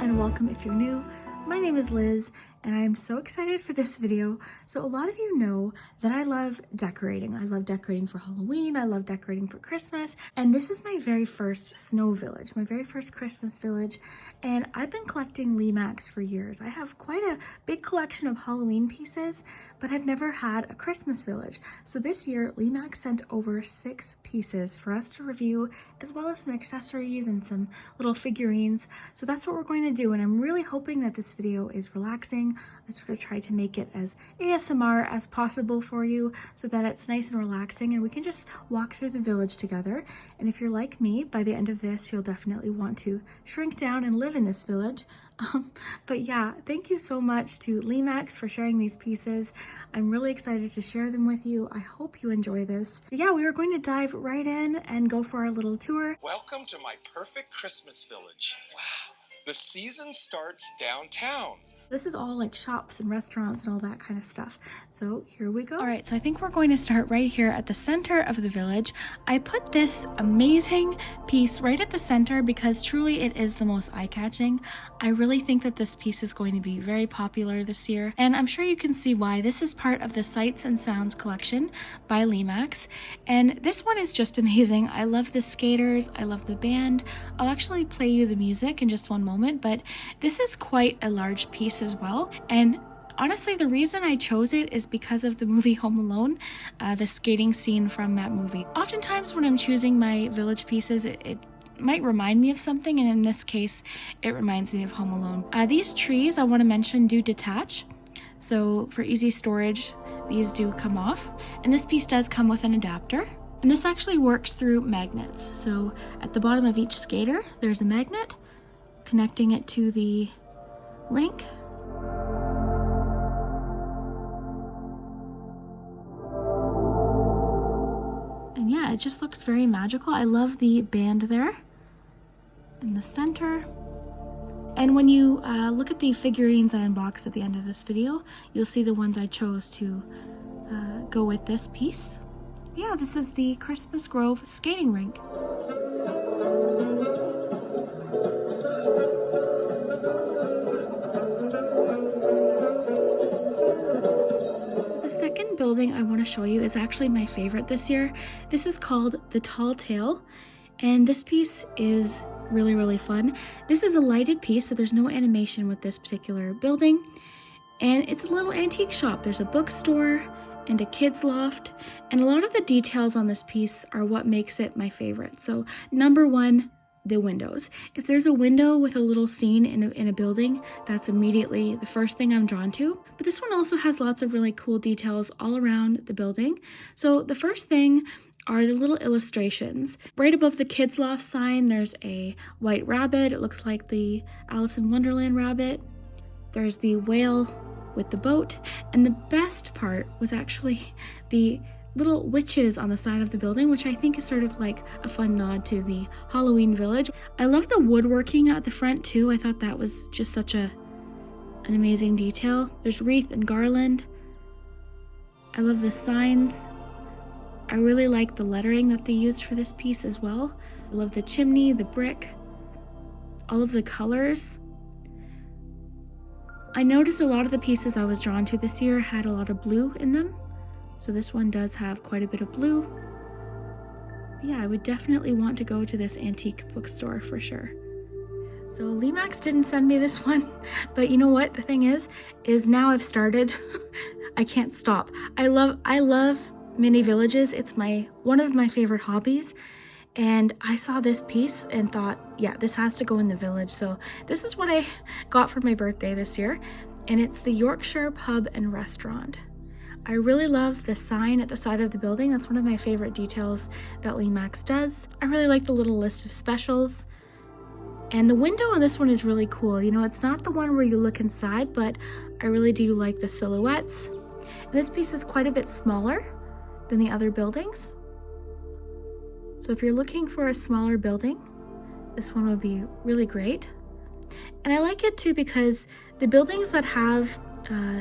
and welcome if you're new. My name is Liz and I am so excited for this video. So a lot of you know that I love decorating. I love decorating for Halloween, I love decorating for Christmas, and this is my very first snow village, my very first Christmas village, and I've been collecting Lemax for years. I have quite a big collection of Halloween pieces, but I've never had a Christmas village. So this year, Lemax sent over 6 pieces for us to review, as well as some accessories and some little figurines. So that's what we're going to do, and I'm really hoping that this video is relaxing. I sort of tried to make it as ASMR as possible for you so that it's nice and relaxing and we can just walk through the village together. And if you're like me, by the end of this, you'll definitely want to shrink down and live in this village. But yeah, thank you so much to Lemax for sharing these pieces. I'm really excited to share them with you. I hope you enjoy this. Yeah, we are going to dive right in and go for our little tour. Welcome to my perfect Christmas village. Wow. The season starts downtown. This is all like shops and restaurants and all that kind of stuff. So here we go. All right, so I think we're going to start right here at the center of the village. I put this amazing piece right at the center because truly it is the most eye-catching. I really think that this piece is going to be very popular this year, and I'm sure you can see why. This is part of the Sights and Sounds collection by Lemax, and this one is just amazing. I love the skaters, I love the band. I'll actually play you the music in just one moment, but this is quite a large piece as well, and honestly the reason I chose it is because of the movie Home Alone, the skating scene from that movie. Oftentimes when I'm choosing my village pieces, it might remind me of something, and in this case it reminds me of Home Alone. These trees, I want to mention, do detach, so for easy storage these do come off, and this piece does come with an adapter, and this actually works through magnets. So at the bottom of each skater there's a magnet connecting it to the rink. And yeah, it just looks very magical. I love the band there in the center. And when you look at the figurines I unboxed at the end of this video, you'll see the ones I chose to go with this piece. Yeah, this is the Christmas Grove skating rink. Building I want to show you is actually my favorite this year. This is called the Tall Tale, and this piece is really fun. This is a lighted piece, so there's no animation with this particular building, and it's a little antique shop. There's a bookstore and a kids loft, and a lot of the details on this piece are what makes it my favorite. So number one, the windows. If there's a window with a little scene in a building, that's immediately the first thing I'm drawn to. But this one also has lots of really cool details all around the building. So the first thing are the little illustrations. Right above the kids loft sign, there's a white rabbit. It looks like the Alice in Wonderland rabbit. There's the whale with the boat, and the best part was actually the little witches on the side of the building, which I think is sort of like a fun nod to the Halloween village. I love the woodworking at the front too. I thought that was just such an amazing detail. There's wreath and garland. I love the signs. I really like the lettering that they used for this piece as well. I love the chimney, the brick, all of the colors. I noticed a lot of the pieces I was drawn to this year had a lot of blue in them. So this one does have quite a bit of blue. Yeah, I would definitely want to go to this antique bookstore for sure. So Lemax didn't send me this one, but you know what? The thing is now I've started, I can't stop. I love mini villages. It's one of my favorite hobbies. And I saw this piece and thought, yeah, this has to go in the village. So this is what I got for my birthday this year. And it's the Yorkshire Pub and Restaurant. I really love the sign at the side of the building. That's one of my favorite details that Lemax does. I really like the little list of specials. And the window on this one is really cool. You know, it's not the one where you look inside, but I really do like the silhouettes. And this piece is quite a bit smaller than the other buildings. So if you're looking for a smaller building, this one would be really great. And I like it too because the buildings that have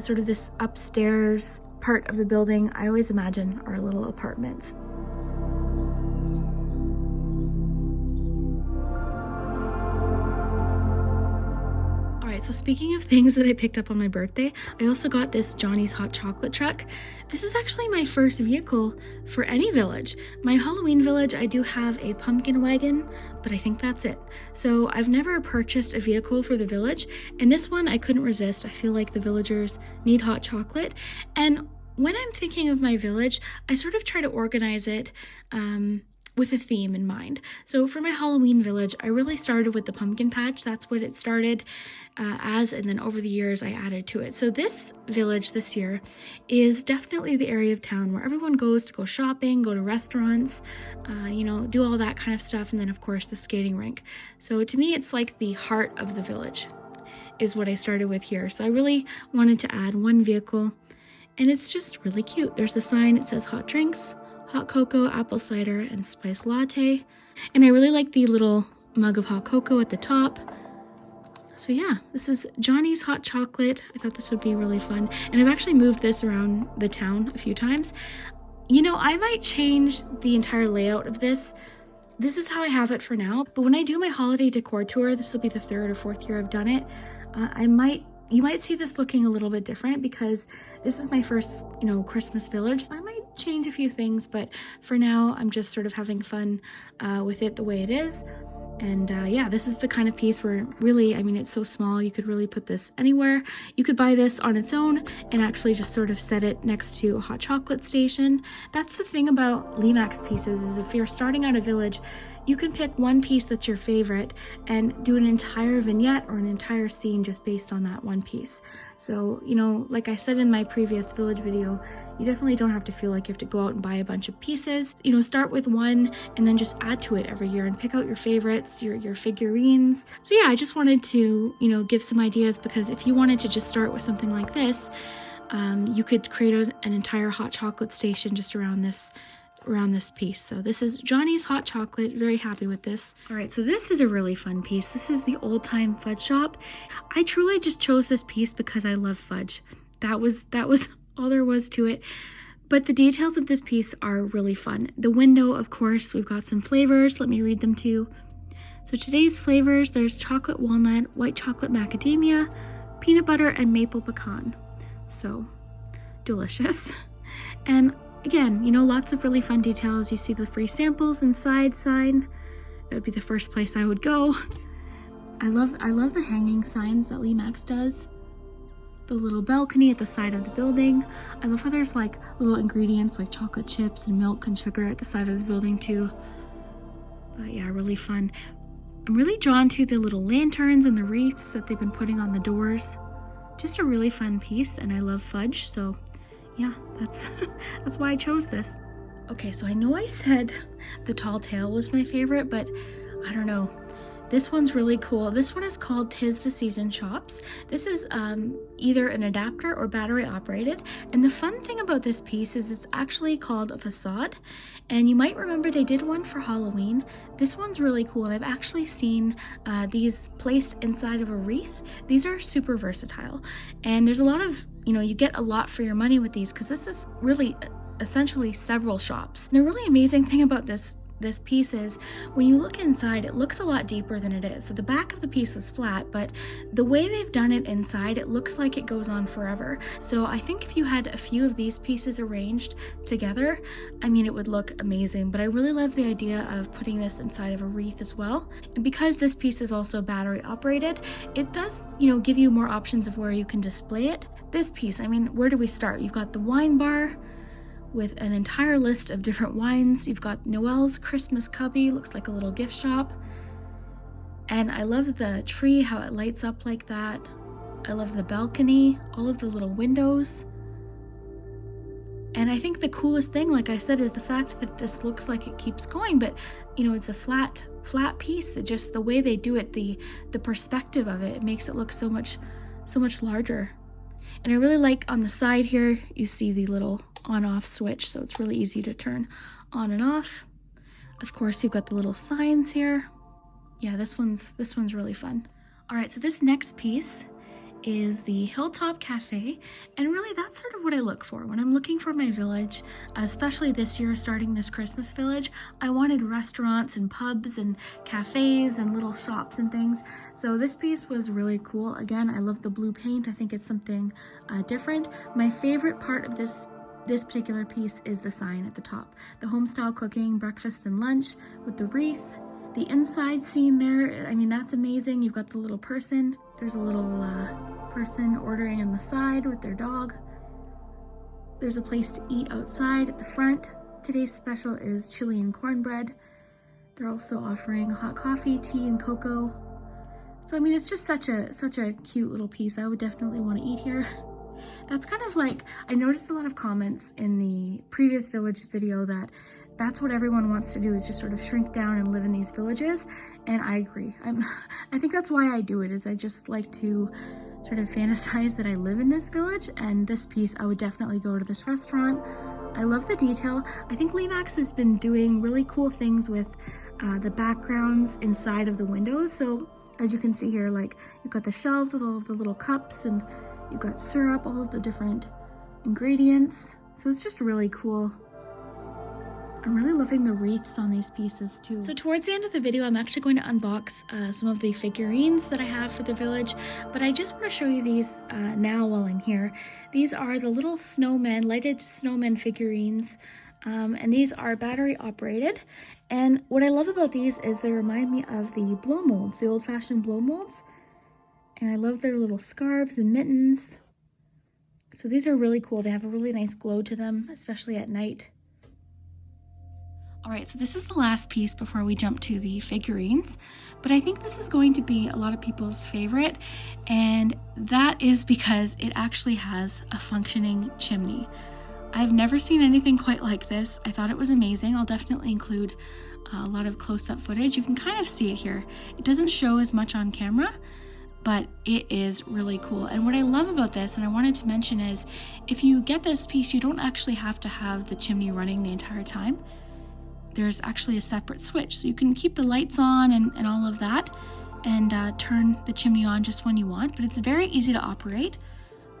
sort of this upstairs part of the building, I always imagine are little apartments. Alright, so speaking of things that I picked up on my birthday, I also got this Johnny's Hot Chocolate truck. This is actually my first vehicle for any village. My Halloween village, I do have a pumpkin wagon, but I think that's it. So I've never purchased a vehicle for the village, and this one I couldn't resist. I feel like the villagers need hot chocolate, and when I'm thinking of my village, I sort of try to organize it with a theme in mind. So for my Halloween village, I really started with the pumpkin patch. That's what it started as, and then over the years I added to it. So this village this year is definitely the area of town where everyone goes to go shopping, go to restaurants, you know, do all that kind of stuff, and then of course the skating rink. So to me, it's like the heart of the village is what I started with here. So I really wanted to add one vehicle, and it's just really cute. There's the sign, it says hot drinks, hot cocoa, apple cider, and spice latte. And I really like the little mug of hot cocoa at the top. So yeah, this is Johnny's Hot Chocolate. I thought this would be really fun. And I've actually moved this around the town a few times. You know, I might change the entire layout of this. This is how I have it for now. But when I do my holiday decor tour, this will be the 3rd or 4th year I've done it, you might see this looking a little bit different because this is my first, you know, Christmas village. So I might change a few things, but for now, I'm just sort of having fun with it the way it is. And yeah, this is the kind of piece where really, I mean, it's so small, you could really put this anywhere. You could buy this on its own and actually just sort of set it next to a hot chocolate station. That's the thing about Lemax pieces, is if you're starting out a village, you can pick one piece that's your favorite and do an entire vignette or an entire scene just based on that one piece. So, you know, like I said in my previous village video, you definitely don't have to feel like you have to go out and buy a bunch of pieces. You know, start with one and then just add to it every year and pick out your favorites, your figurines. So yeah, I just wanted to, you know, give some ideas, because if you wanted to just start with something like this, you could create an entire hot chocolate station just around this piece. So this is Johnny's Hot Chocolate. Very happy with this. All right, so this is a really fun piece. This is the Old Time Fudge Shop. I truly just chose this piece because I love fudge. That was all there was to it. But the details of this piece are really fun. The window, of course, we've got some flavors. Let me read them to you. So today's flavors, there's chocolate walnut, white chocolate macadamia, peanut butter, and maple pecan. So delicious. And again, you know, lots of really fun details. You see the free samples inside sign. That would be the first place I would go. I love the hanging signs that Lemax does. The little balcony at the side of the building. I love how there's like little ingredients like chocolate chips and milk and sugar at the side of the building too. But yeah, really fun. I'm really drawn to the little lanterns and the wreaths that they've been putting on the doors. Just a really fun piece, and I love fudge, so yeah, that's why I chose this. Okay, so I know I said the tall tale was my favorite, but I don't know. This one's really cool. This one is called 'Tis the Season Chops. This is either an adapter or battery operated. And the fun thing about this piece is it's actually called a facade. And you might remember they did one for Halloween. This one's really cool. I've actually seen these placed inside of a wreath. These are super versatile. And there's a lot of, you know, you get a lot for your money with these, because this is really essentially several shops. The really amazing thing about this piece is when you look inside, it looks a lot deeper than it is. So the back of the piece is flat, but the way they've done it inside, it looks like it goes on forever. So I think if you had a few of these pieces arranged together, I mean, it would look amazing. But I really love the idea of putting this inside of a wreath as well. And because this piece is also battery operated, it does, you know, give you more options of where you can display it. This piece, I mean, where do we start? You've got the wine bar with an entire list of different wines. You've got Noelle's Christmas cubby, looks like a little gift shop. And I love the tree, how it lights up like that. I love the balcony, all of the little windows. And I think the coolest thing, like I said, is the fact that this looks like it keeps going, but you know, it's a flat piece. It just, the way they do it, the perspective of it makes it look so much larger. And I really like on the side here, you see the little on-off switch, so it's really easy to turn on and off. Of course, you've got the little signs here. Yeah, this one's really fun. All right, so this next piece is the Hilltop Cafe, and really that's sort of what I look for when I'm looking for my village, especially this year starting this Christmas village. I wanted restaurants and pubs and cafes and little shops and things, so this piece was really cool. Again, I love the blue paint. I think it's something different. My favorite part of this particular piece is the sign at the top. The home style cooking, breakfast and lunch with the wreath. The inside scene there, I mean, that's amazing. You've got the little person. There's a little person ordering on the side with their dog. There's a place to eat outside at the front. Today's special is chili and cornbread. They're also offering hot coffee, tea, and cocoa. So I mean, it's just such a cute little piece. I would definitely want to eat here. That's kind of like, I noticed a lot of comments in the previous village video that that's what everyone wants to do, is just sort of shrink down and live in these villages, and I agree. I think that's why I do it, is I just like to sort of fantasize that I live in this village, and this piece, I would definitely go to this restaurant. I love the detail. I think Lemax has been doing really cool things with the backgrounds inside of the windows. So as you can see here, like you've got the shelves with all of the little cups, and you've got syrup, all of the different ingredients. So it's just really cool. I'm really loving the wreaths on these pieces too. So towards the end of the video, I'm actually going to unbox some of the figurines that I have for the village, but I just want to show you these now while I'm here. These are the little snowmen, lighted snowmen figurines, and these are battery operated. And what I love about these is they remind me of the blow molds, the old-fashioned blow molds. And I love their little scarves and mittens. So these are really cool. They have a really nice glow to them, especially at night. All right, so this is the last piece before we jump to the figurines, but I think this is going to be a lot of people's favorite, and that is because it actually has a functioning chimney. I've never seen anything quite like this. I thought it was amazing. I'll definitely include a lot of close-up footage. You can kind of see it here. It doesn't show as much on camera, but it is really cool. And what I love about this, and I wanted to mention, is if you get this piece, you don't actually have to have the chimney running the entire time. There's actually a separate switch, so you can keep the lights on and all of that, and turn the chimney on just when you want. But it's very easy to operate,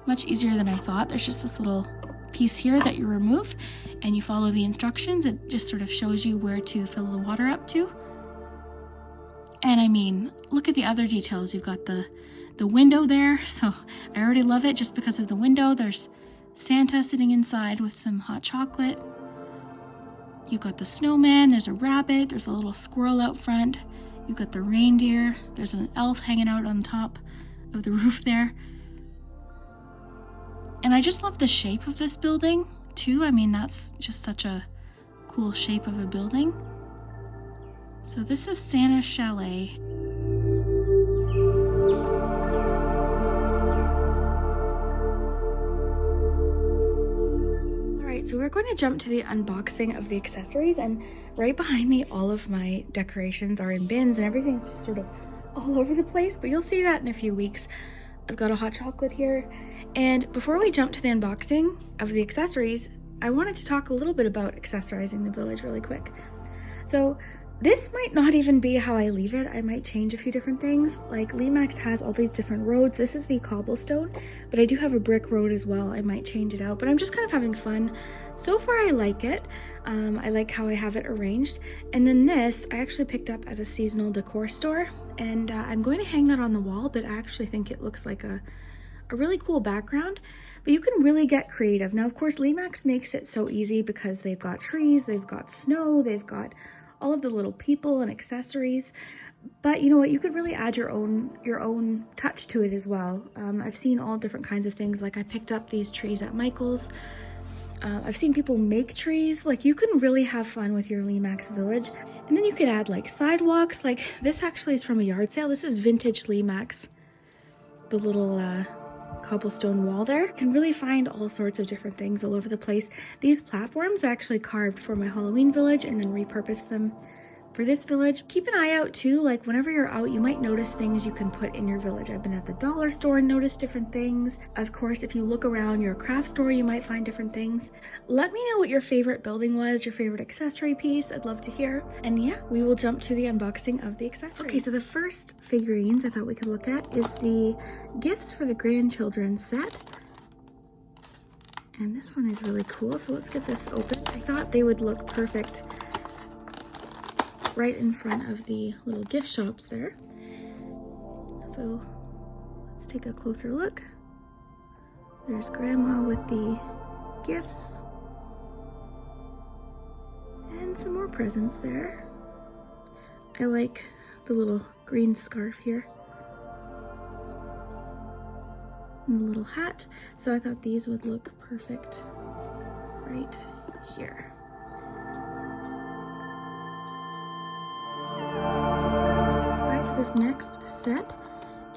much easier than I thought. There's just this little piece here that you remove, and you follow the instructions. It just sort of shows you where to fill the water up to. And I mean, look at the other details. You've got the window there, so I already love it just because of the window. There's Santa sitting inside with some hot chocolate. You've got the snowman, there's a rabbit, there's a little squirrel out front. You've got the reindeer, there's an elf hanging out on top of the roof there. And I just love the shape of this building too. I mean, that's just such a cool shape of a building. So this is Santa's Chalet. So we're going to jump to the unboxing of the accessories, and right behind me all of my decorations are in bins and everything's just sort of all over the place, but you'll see that in a few weeks. I've got a hot chocolate here, and before we jump to the unboxing of the accessories, I wanted to talk a little bit about accessorizing the village really quick. So this might not even be how I leave it. I might change a few different things. Like Lemax has all these different roads. This is the cobblestone, but I do have a brick road as well. I might change it out, but I'm just kind of having fun. So far I like it. I like how I have it arranged. And then this, I actually picked up at a seasonal decor store, and I'm going to hang that on the wall, but I actually think it looks like a really cool background. But you can really get creative. Now, of course, Lemax makes it so easy because they've got trees, they've got snow, they've got all of the little people and accessories. But you know what, you could really add your own touch to it as well. I've seen all different kinds of things. Like I picked up these trees at Michael's. I've seen people make trees. Like you can really have fun with your Lemax Village. And then you could add like sidewalks. Like this actually is from a yard sale. This is vintage Lemax. The little cobblestone wall there. You can really find all sorts of different things all over the place. These platforms I actually carved for my Halloween village and then repurposed them For this village, keep an eye out too, like whenever you're out, you might notice things you can put in your village. I've been at the dollar store and noticed different things. Of course, if you look around your craft store, you might find different things. Let me know what your favorite building was, your favorite accessory piece. I'd love to hear. And yeah, we will jump to the unboxing of the accessory. Okay, so the first figurines I thought we could look at is the gifts for the grandchildren set. And this one is really cool, so let's get this open. I thought they would look perfect right in front of the little gift shops there. So let's take a closer look. There's Grandma with the gifts. And some more presents there. I like the little green scarf here. And the little hat. So I thought these would look perfect right here. So this next set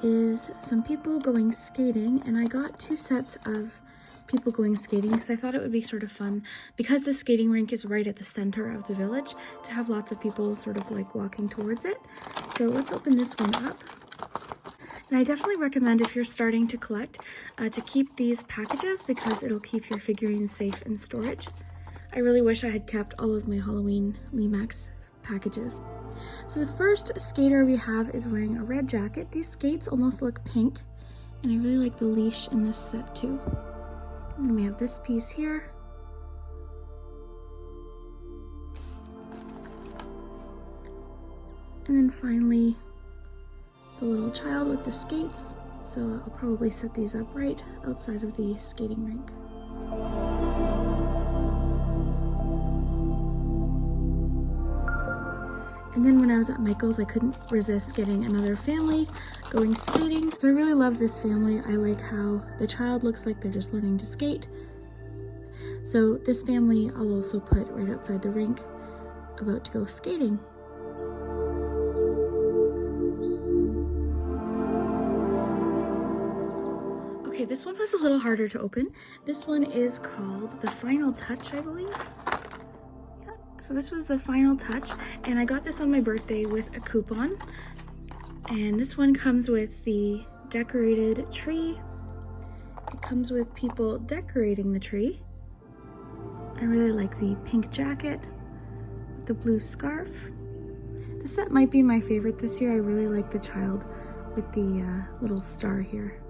is some people going skating, and I got 2 sets of people going skating because I thought it would be sort of fun, because the skating rink is right at the center of the village, to have lots of people sort of like walking towards it. So let's open this one up. And I definitely recommend, if you're starting to collect, to keep these packages because it'll keep your figurines safe in storage. I really wish I had kept all of my Halloween Lemax packages. So the first skater we have is wearing a red jacket. These skates almost look pink, and I really like the leash in this set too. And we have this piece here. And then finally, the little child with the skates. So I'll probably set these up right outside of the skating rink. And then when I was at Michael's, I couldn't resist getting another family going skating. So I really love this family. I like how the child looks like they're just learning to skate. So this family I'll also put right outside the rink, about to go skating. Okay, this one was a little harder to open. This one is called The Final Touch, I believe. So this was The Final Touch, and I got this on my birthday with a coupon. And this one comes with the decorated tree. It comes with people decorating the tree. I really like the pink jacket with the blue scarf. The set might be my favorite this year. I really like the child with the little star here.